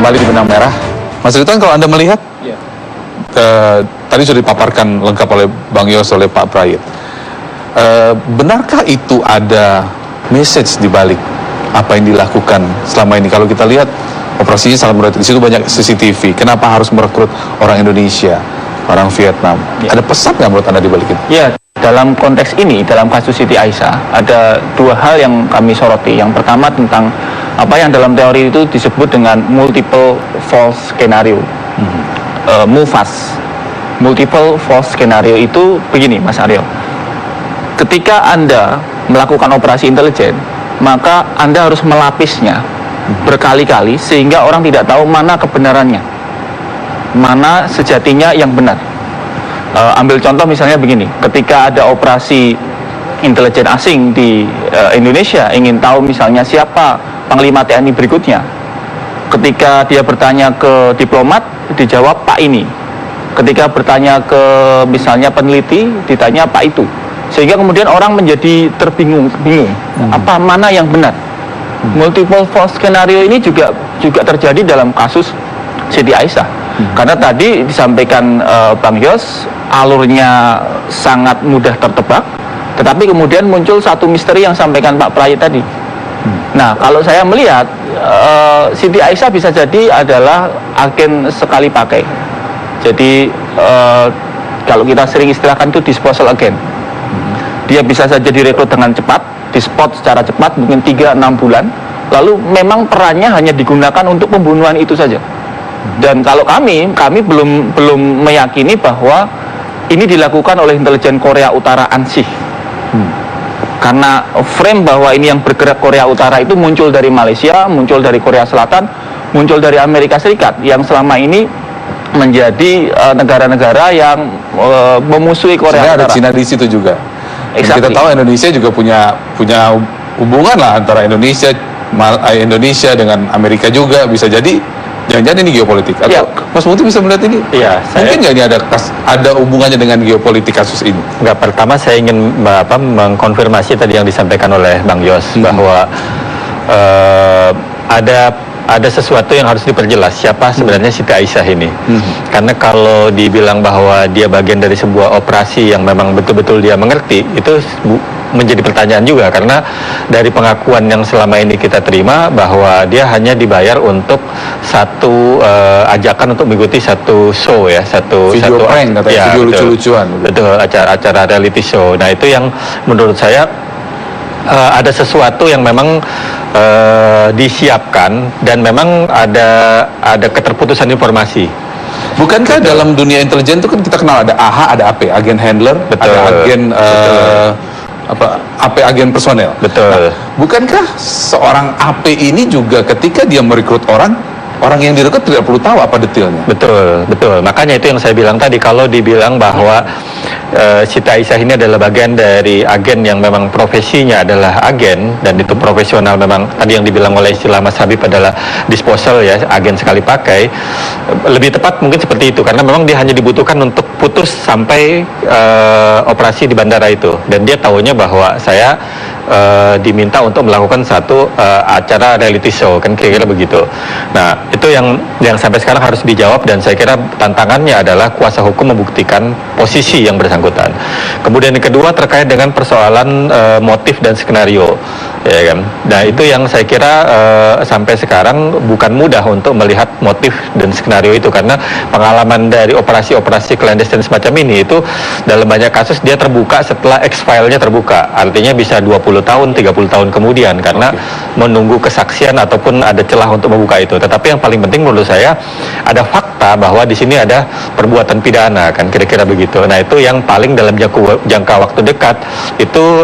kembali di Benang Merah. Mas Ridwan, kalau Anda melihat, tadi sudah dipaparkan lengkap oleh Bang Yos, oleh Pak Prayit. Benarkah itu ada message di balik apa yang dilakukan selama ini? Kalau kita lihat, operasinya sangat berat. Di situ banyak CCTV. Kenapa harus merekrut orang Indonesia, orang Vietnam? Ada pesan nggak menurut Anda di balik itu? Ya, dalam konteks ini, dalam kasus Siti Aisyah, ada dua hal yang kami soroti. Yang pertama tentang apa yang dalam teori itu disebut dengan multiple false scenario, MUFAS. Multiple false scenario itu begini, Mas Aryo. Ketika Anda melakukan operasi intelijen, maka Anda harus melapisnya berkali-kali sehingga orang tidak tahu mana kebenarannya, mana sejatinya yang benar. Ambil contoh misalnya begini, ketika ada operasi intelijen asing di Indonesia, ingin tahu misalnya siapa Panglima TNI berikutnya, ketika dia bertanya ke diplomat, dijawab Pak ini. Ketika bertanya ke misalnya peneliti, ditanya Pak itu. Sehingga kemudian orang menjadi bingung, apa mana yang benar. Multiple false scenario ini juga terjadi dalam kasus Siti Aisyah. Karena tadi disampaikan Bang Yos, alurnya sangat mudah tertebak, tetapi kemudian muncul satu misteri yang sampaikan Pak Prayit tadi. Nah, kalau saya melihat Siti Aisyah bisa jadi adalah agen sekali pakai. Jadi kalau kita sering istilahkan itu disposal agent. Dia bisa saja direkrut dengan cepat, dispot secara cepat, mungkin 3-6 bulan. Lalu memang perannya hanya digunakan untuk pembunuhan itu saja. Dan kalau kami belum meyakini bahwa ini dilakukan oleh intelijen Korea Utara ANSI. Karena frame bahwa ini yang bergerak Korea Utara itu muncul dari Malaysia, muncul dari Korea Selatan, muncul dari Amerika Serikat yang selama ini menjadi negara-negara yang memusuhi Korea Utara. Ada Cina di situ juga. Exactly. Kita tahu Indonesia juga punya hubungan lah antara Indonesia dengan Amerika juga, bisa jadi jangan-jangan ini geopolitik. Atau Mas Muti bisa melihat ini? Iya. Mungkin nggak ini ada hubungannya dengan geopolitik kasus ini? Enggak, pertama saya ingin mengkonfirmasi tadi yang disampaikan oleh Bang Yos bahwa ada sesuatu yang harus diperjelas, siapa sebenarnya Siti Aisyah ini. Karena kalau dibilang bahwa dia bagian dari sebuah operasi yang memang betul-betul dia mengerti, itu menjadi pertanyaan juga, karena dari pengakuan yang selama ini kita terima bahwa dia hanya dibayar untuk satu ajakan untuk mengikuti satu show ya, satu prank katanya, video lucu-lucuan. Betul, acara reality show. Nah, itu yang menurut saya ada sesuatu yang memang disiapkan dan memang ada keterputusan informasi. Bukankah dalam dunia intelijen itu kan kita kenal ada AH, ada AP, agen handler, ada agen AP, agen personel. Betul. Nah, bukankah seorang AP ini juga ketika dia merekrut orang yang direkrut tidak perlu tahu apa detailnya? Betul. Makanya itu yang saya bilang tadi, kalau dibilang bahwa Siti Aisyah ini adalah bagian dari agen yang memang profesinya adalah agen, dan itu profesional, memang tadi yang dibilang oleh istilah Mas Habib adalah disposal ya, agen sekali pakai. Lebih tepat mungkin seperti itu, karena memang dia hanya dibutuhkan untuk putus sampai operasi di bandara itu, dan dia tahunya bahwa saya diminta untuk melakukan satu acara reality show, kan kira-kira begitu. Nah, itu yang sampai sekarang harus dijawab, dan saya kira tantangannya adalah kuasa hukum membuktikan posisi yang bersangkutan. Kemudian yang kedua terkait dengan persoalan motif dan skenario, ya kan. Nah, itu yang saya kira sampai sekarang bukan mudah untuk melihat motif dan skenario itu, karena pengalaman dari operasi-operasi clandestine semacam ini itu dalam banyak kasus dia terbuka setelah X-file-nya terbuka. Artinya bisa 20 tahun, 30 tahun kemudian, karena menunggu kesaksian ataupun ada celah untuk membuka itu. Tetapi yang paling penting menurut saya ada fakta bahwa di sini ada perbuatan pidana, kan kira-kira begitu. Nah, itu yang paling dalam jangka waktu dekat itu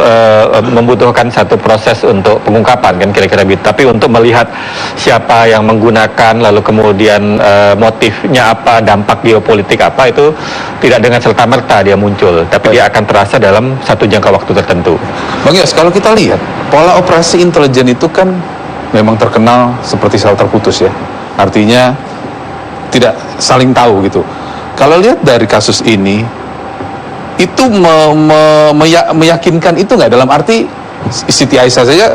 membutuhkan satu proses untuk pengungkapan, kan kira-kira begitu. Tapi untuk melihat siapa yang menggunakan, lalu kemudian motifnya apa, dampak geopolitik apa, itu tidak dengan serta-merta dia muncul, tapi dia akan terasa dalam satu jangka waktu tertentu. Bang Yos, kalau kita lihat pola operasi intelijen itu kan memang terkenal seperti sel terputus ya, artinya tidak saling tahu gitu. Kalau lihat dari kasus ini, itu meyakinkan itu nggak, dalam arti Siti Aisyah saja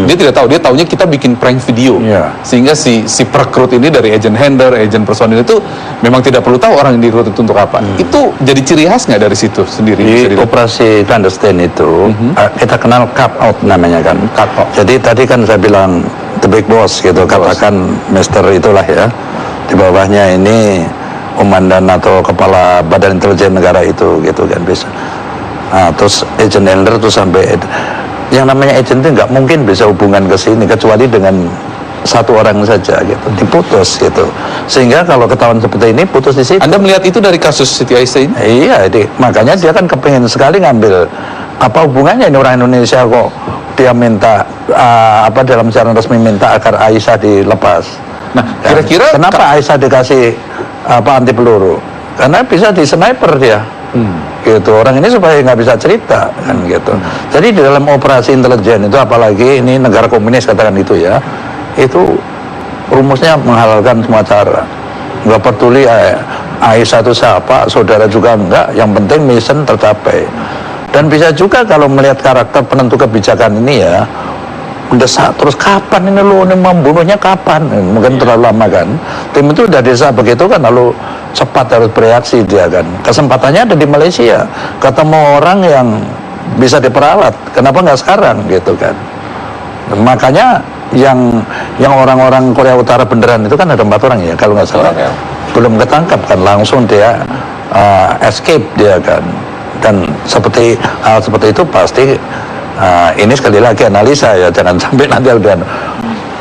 dia tidak tahu, dia taunya kita bikin prank video, Iya. sehingga si perekrut ini dari agent handler, agent personil itu memang tidak perlu tahu orang yang direkrut itu untuk apa. Itu jadi ciri khas nggak dari situ sendiri? bisa Di dilihat? operasi clandestine itu kita kenal cut out namanya kan. Cut out. Jadi tadi kan saya bilang the big boss gitu, katakan Mister itulah ya. Di bawahnya ini komandan atau kepala badan intelijen negara itu gitu kan bisa. Nah, terus agent handler tuh sampai yang namanya agent itu nggak mungkin bisa hubungan ke sini kecuali dengan satu orang saja gitu, diputus gitu. Sehingga kalau ketahuan seperti ini putus di situ. Anda melihat itu dari kasus Siti Aisyah ini? Iya, makanya dia kan kepingin sekali ngambil apa hubungannya ini orang Indonesia kok dia minta apa dalam siaran resmi minta agar Aisyah dilepas. Nah, kira-kira kenapa Aisyah dikasih apa anti peluru? Karena bisa di sniper dia. Gitu, orang ini supaya nggak bisa cerita kan gitu. Jadi di dalam operasi intelijen itu apalagi ini negara komunis katakan itu ya, itu rumusnya menghalalkan semua cara. Nggak peduli Aisyah itu siapa, saudara juga enggak, yang penting mission tercapai. Dan bisa juga kalau melihat karakter penentu kebijakan ini ya, mendesak terus kapan ini lo membunuhnya kapan, mungkin terlalu lama kan. Tim itu udah desa begitu kan, lalu cepat harus bereaksi dia kan. Kesempatannya ada di Malaysia, ketemu orang yang bisa diperalat, kenapa nggak sekarang gitu kan. Makanya yang orang-orang Korea Utara beneran itu kan ada 4 orang ya kalau nggak salah, belum ketangkap kan, langsung dia escape dia kan. Dan hal seperti itu pasti ini sekali lagi analisa ya, jangan sampai nanti ada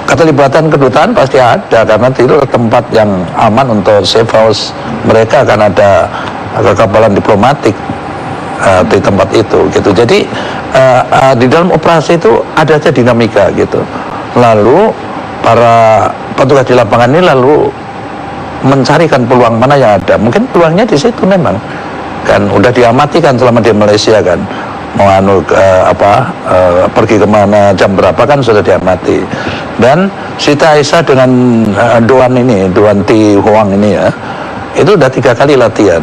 keterlibatan kedutaan pasti ada, karena itu tempat yang aman untuk safe house mereka, kan ada kekebalan diplomatik di tempat itu gitu. Jadi di dalam operasi itu ada aja dinamika gitu. Lalu para petugas di lapangan ini lalu mencarikan peluang mana yang ada. Mungkin peluangnya di situ memang kan udah diamati kan selama di Malaysia kan, mau pergi kemana jam berapa kan sudah diamati. Dan Siti Aisyah dengan Duan Ti Huang ini ya, itu udah 3 kali latihan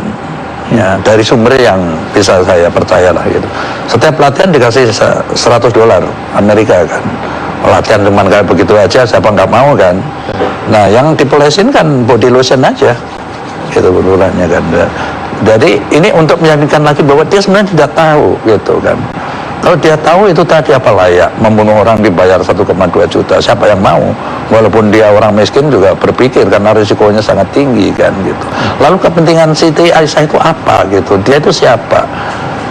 ya, dari sumber yang bisa saya percayalah gitu. Setiap latihan dikasih $100 Amerika kan, latihan cuman kayak begitu aja siapa nggak mau kan. Nah yang dipolesin kan body lotion aja gitu betulannya kan. Jadi ini untuk meyakinkan lagi bahwa dia sebenarnya tidak tahu gitu kan. Kalau dia tahu itu tadi apa layak membunuh orang dibayar 1,2 juta, siapa yang mau? Walaupun dia orang miskin juga berpikir karena risikonya sangat tinggi kan gitu. Lalu kepentingan Siti Aisyah itu apa gitu? Dia itu siapa?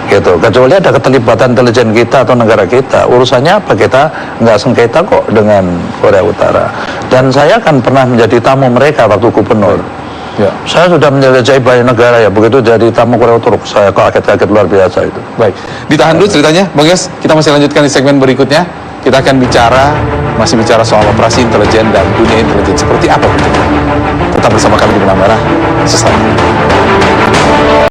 Gitu. Kecuali ada keterlibatan intelijen kita atau negara kita, urusannya apa, kita nggak sengketa kok dengan Korea Utara. Dan saya kan pernah menjadi tamu mereka waktu gubernur. Ya. Saya sudah menjelajahi banyak negara ya, begitu jadi tamu Korea Utara saya kaget-kaget luar biasa itu. Baik, ditahan dulu ceritanya, Bang Yos. Kita masih lanjutkan di segmen berikutnya. Kita akan masih bicara soal operasi intelijen dan dunia intelijen seperti apa. Tetap bersama kami di Benang Merah sesaat lagi.